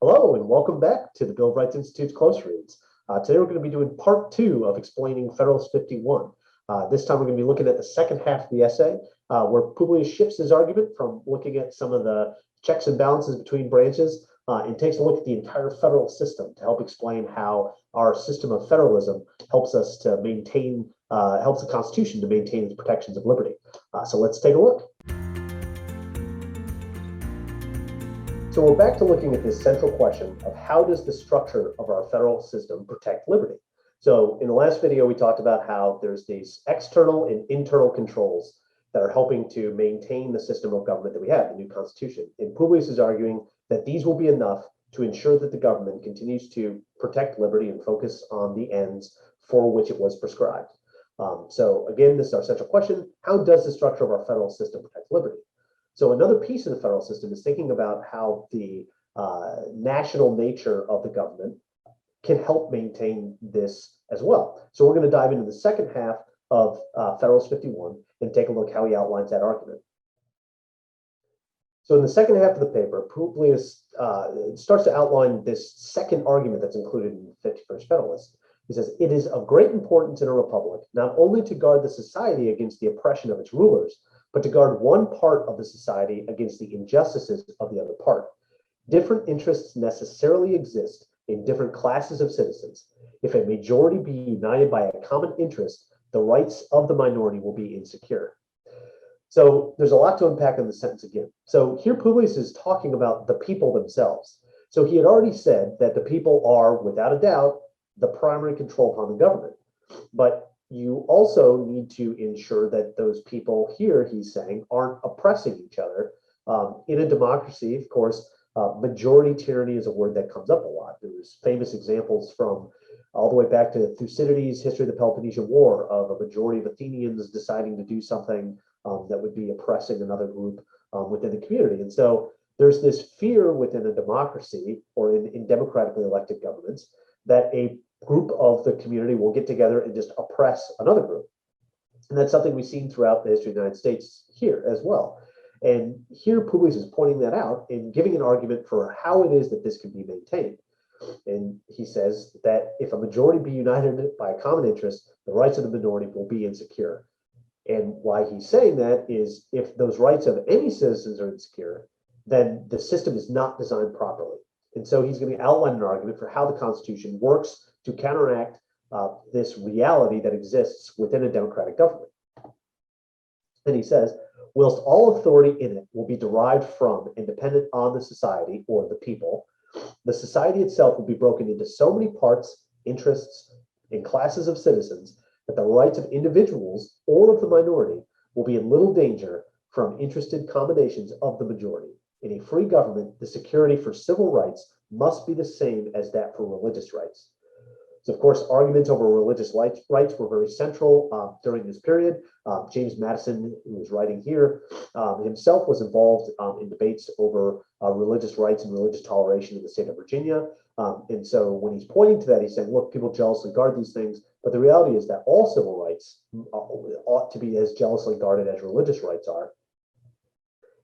Hello and welcome back to the Bill of Rights Institute's Close Reads. Today we're going to be doing part 2 of explaining Federalist 51. This time we're going to be looking at the second half of the essay where Publius shifts his argument from looking at some of the checks and balances between branches and takes a look at the entire federal system to help explain how our system of federalism helps us to maintain, helps the Constitution to maintain its protections of liberty. So let's take a look. So we're back to looking at this central question of how does the structure of our federal system protect liberty? So in the last video, we talked about how there's these external and internal controls that are helping to maintain the system of government that we have, the new Constitution. And Publius is arguing that these will be enough to ensure that the government continues to protect liberty and focus on the ends for which it was prescribed. So again, this is our central question. How does the structure of our federal system protect liberty? So another piece of the federal system is thinking about how the national nature of the government can help maintain this as well. So we're going to dive into the second half of Federalist 51 and take a look how he outlines that argument. So in the second half of the paper, Publius starts to outline this second argument that's included in the 51st Federalist. He says, it is of great importance in a republic not only to guard the society against the oppression of its rulers, but to guard one part of the society against the injustices of the other part. Different interests necessarily exist in different classes of citizens. If a majority be united by a common interest, the rights of the minority will be insecure. So there's a lot to unpack in the sentence again. So here Publius is talking about the people themselves. So he had already said that the people are, without a doubt, the primary control upon the government. But you also need to ensure that those people here, he's saying, aren't oppressing each other. In a democracy, of course, majority tyranny is a word that comes up a lot. There's famous examples from all the way back to Thucydides' History of the Peloponnesian War of a majority of Athenians deciding to do something that would be oppressing another group within the community. And so there's this fear within a democracy or in democratically elected governments that a group of the community will get together and just oppress another group. And that's something we've seen throughout the history of the United States here as well. And here Publius is pointing that out and giving an argument for how it is that this can be maintained. And he says that if a majority be united by a common interest, the rights of the minority will be insecure. And why he's saying that is if those rights of any citizens are insecure, then the system is not designed properly. And so he's going to outline an argument for how the Constitution works to counteract this reality that exists within a democratic government. And he says, whilst all authority in it will be derived from and dependent on the society or the people, the society itself will be broken into so many parts, interests, and classes of citizens that the rights of individuals or of the minority will be in little danger from interested combinations of the majority. In a free government, the security for civil rights must be the same as that for religious rights. So, of course, arguments over religious rights were very central during this period. James Madison, who was writing here, himself was involved in debates over religious rights and religious toleration in the state of Virginia. And so when he's pointing to that, he's saying, look, people jealously guard these things. But the reality is that all civil rights ought to be as jealously guarded as religious rights are.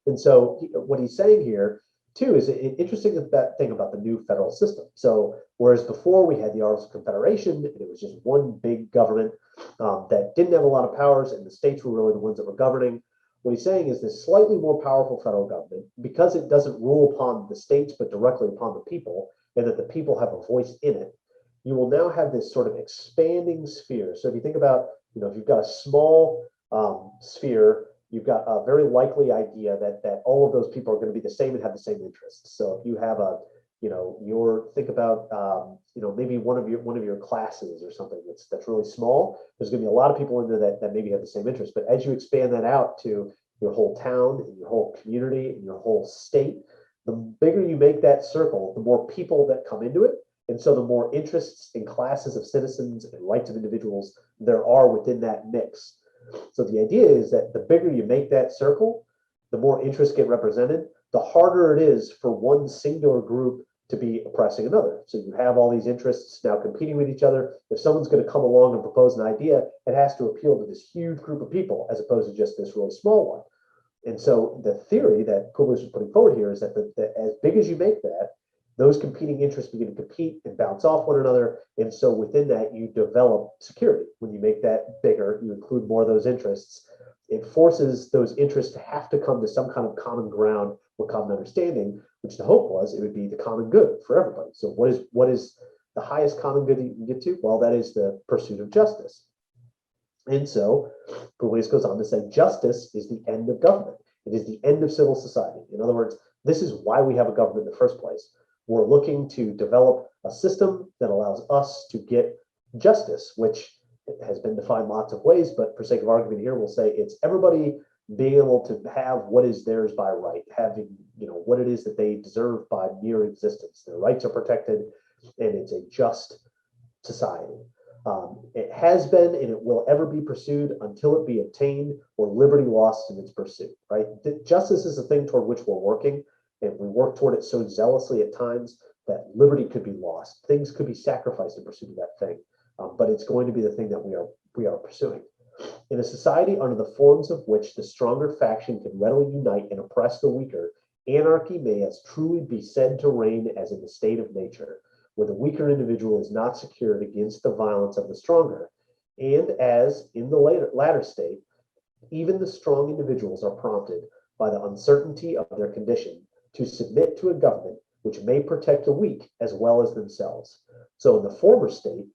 And so what he's saying here, too, is an interesting thing about the new federal system. So whereas before we had the Articles of Confederation, and it was just one big government that didn't have a lot of powers, and the states were really the ones that were governing, what he's saying is this slightly more powerful federal government, because it doesn't rule upon the states, but directly upon the people, and that the people have a voice in it, you will now have this sort of expanding sphere. So if you think about, if you've got a small sphere, you've got a very likely idea that all of those people are going to be the same and have the same interests. So if you have think about maybe one of your classes or something that's really small, there's going to be a lot of people in there that maybe have the same interest. But as you expand that out to your whole town and your whole community and your whole state, the bigger you make that circle, the more people that come into it. And so the more interests and classes of citizens and rights of individuals there are within that mix. So the idea is that the bigger you make that circle, the more interests get represented, the harder it is for one singular group to be oppressing another. So you have all these interests now competing with each other. If someone's going to come along and propose an idea, it has to appeal to this huge group of people as opposed to just this really small one. And so the theory that Publius is putting forward here is that as big as you make that, those competing interests begin to compete and bounce off one another. And so within that, you develop security. When you make that bigger, you include more of those interests. It forces those interests to have to come to some kind of common ground or common understanding, which the hope was it would be the common good for everybody. So what is the highest common good that you can get to? Well, that is the pursuit of justice. And so Publius goes on to say justice is the end of government. It is the end of civil society. In other words, this is why we have a government in the first place. We're looking to develop a system that allows us to get justice, which has been defined lots of ways, but for sake of argument here, we'll say it's everybody being able to have what is theirs by right, having, what it is that they deserve by mere existence. Their rights are protected, and it's a just society. It has been and it will ever be pursued until it be obtained or liberty lost in its pursuit, right? Justice is a thing toward which we're working, and we work toward it so zealously at times that liberty could be lost. Things could be sacrificed in pursuit of that thing, but it's going to be the thing that we are pursuing. In a society under the forms of which the stronger faction can readily unite and oppress the weaker, anarchy may as truly be said to reign as in the state of nature, where the weaker individual is not secured against the violence of the stronger, and as in the latter state, even the strong individuals are prompted by the uncertainty of their condition to submit to a government which may protect the weak as well as themselves. So in the former state,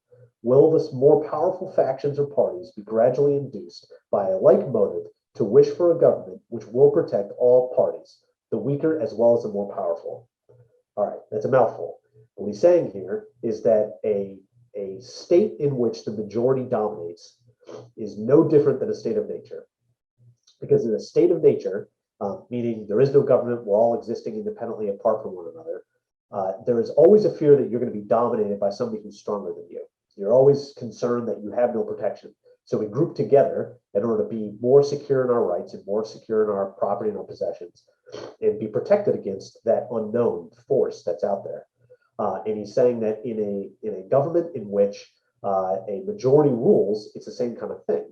will the more powerful factions or parties be gradually induced by a like motive to wish for a government which will protect all parties, the weaker as well as the more powerful? All right, that's a mouthful. What he's saying here is that a state in which the majority dominates is no different than a state of nature. Because in a state of nature, meaning there is no government, we're all existing independently apart from one another, there is always a fear that you're going to be dominated by somebody who's stronger than you. You're always concerned that you have no protection. So we group together in order to be more secure in our rights and more secure in our property and our possessions and be protected against that unknown force that's out there. And he's saying that in a government in which a majority rules, it's the same kind of thing.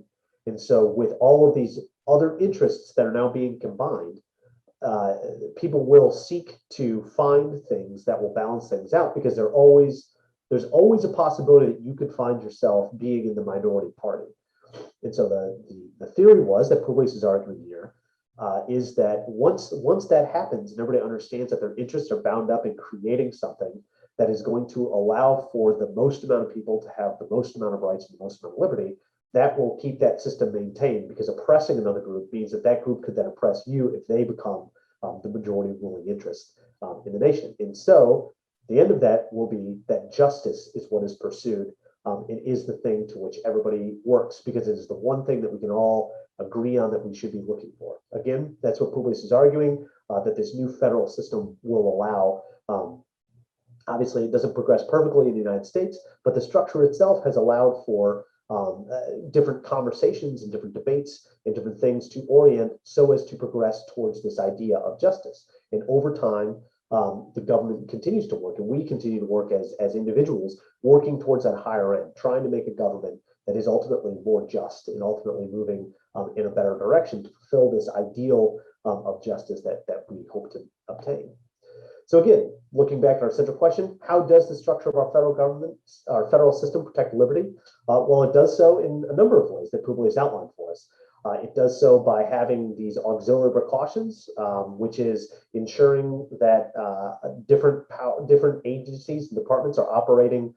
And so with all of these other interests that are now being combined, people will seek to find things that will balance things out, because there's always a possibility that you could find yourself being in the minority party. And so the theory was that Publius is arguing here is that once that happens and everybody understands that their interests are bound up in creating something that is going to allow for the most amount of people to have the most amount of rights and the most amount of liberty, that will keep that system maintained, because oppressing another group means that that group could then oppress you if they become the majority ruling interest in the nation. And so the end of that will be that justice is what is pursued. It is the thing to which everybody works, because it is the one thing that we can all agree on that we should be looking for. Again, that's what Publius is arguing, that this new federal system will allow. Obviously, it doesn't progress perfectly in the United States, but the structure itself has allowed for different conversations and different debates and different things to orient so as to progress towards this idea of justice. And over time, the government continues to work, and we continue to work as individuals, working towards that higher end, trying to make a government that is ultimately more just and ultimately moving in a better direction to fulfill this ideal of justice that we hope to obtain. So again, looking back at our central question, how does the structure of our federal government, our federal system, protect liberty? Well, it does so in a number of ways that Publius outlined for us. It does so by having these auxiliary precautions, which is ensuring that different agencies and departments are operating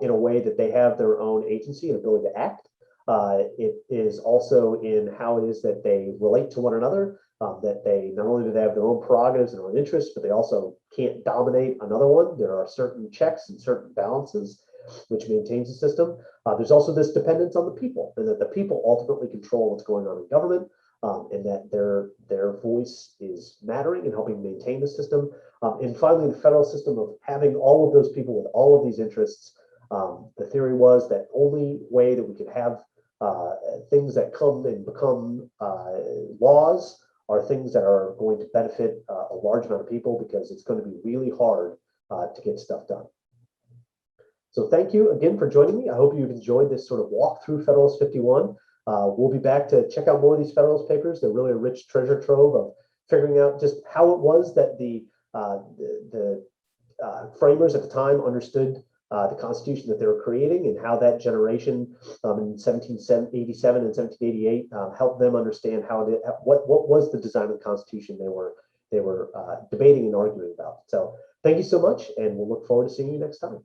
in a way that they have their own agency and ability to act. It is also in how it is that they relate to one another, that they not only do they have their own prerogatives and their own interests, but they also can't dominate another one. There are certain checks and certain balances which maintains the system. There's also this dependence on the people, and that the people ultimately control what's going on in government, and that their voice is mattering and helping maintain the system. And finally, the federal system of having all of those people with all of these interests. The theory was that only way that we could have things that come and become laws are things that are going to benefit a large amount of people, because it's going to be really hard to get stuff done. So thank you again for joining me. I hope you've enjoyed this sort of walk through Federalist 51. We'll be back to check out more of these Federalist papers. They're really a rich treasure trove of figuring out just how it was that the framers at the time understood the Constitution that they were creating, and how that generation in 1787 and 1788 helped them understand what was the design of the Constitution they were debating and arguing about. So thank you so much, and we'll look forward to seeing you next time.